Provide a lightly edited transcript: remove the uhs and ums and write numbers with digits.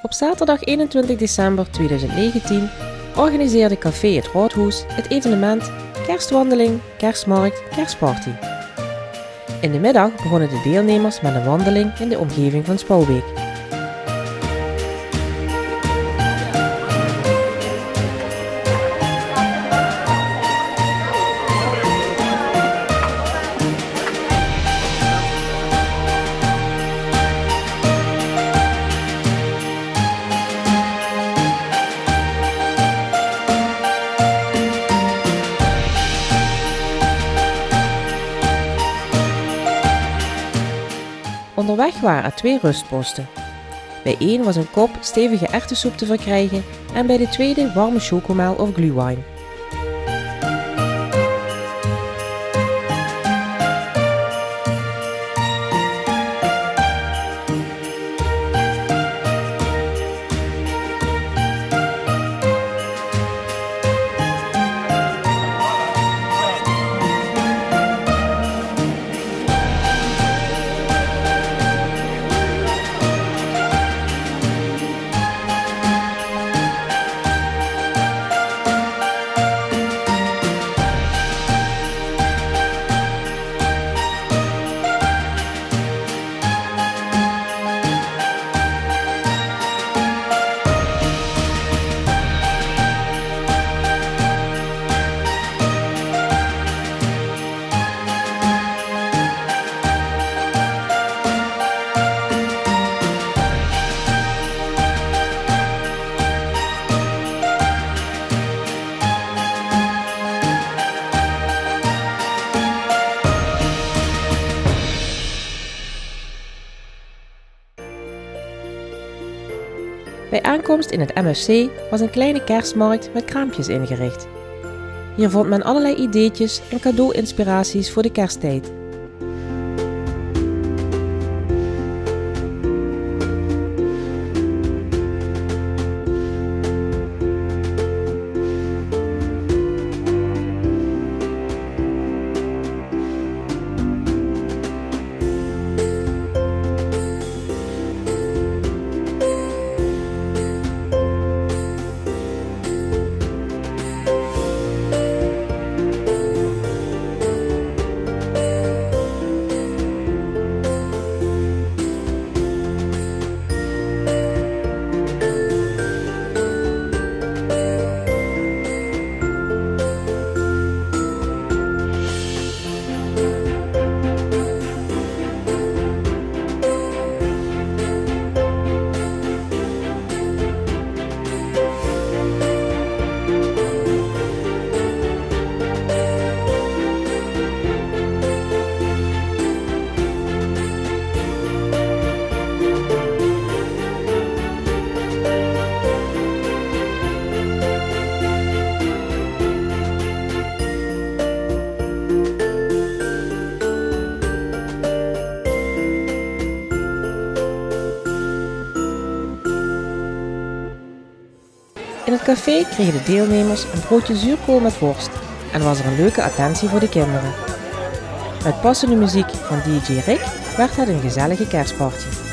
Op zaterdag 21 december 2019 organiseerde Café Het Raadhuis het evenement Kerstwandeling, Kerstmarkt, Kerstparty. In de middag begonnen de deelnemers met een wandeling in de omgeving van Spouwbeek. Onderweg waren er 2 rustposten. Bij één was een kop stevige erwtensoep te verkrijgen en bij de tweede warme chocomel of glühwein. Bij aankomst in het MFC was een kleine kerstmarkt met kraampjes ingericht. Hier vond men allerlei ideetjes en cadeau-inspiraties voor de kersttijd. In het café kregen de deelnemers een broodje zuurkool met worst en was er een leuke attentie voor de kinderen. Met passende muziek van DJ Rick werd het een gezellige kerstparty.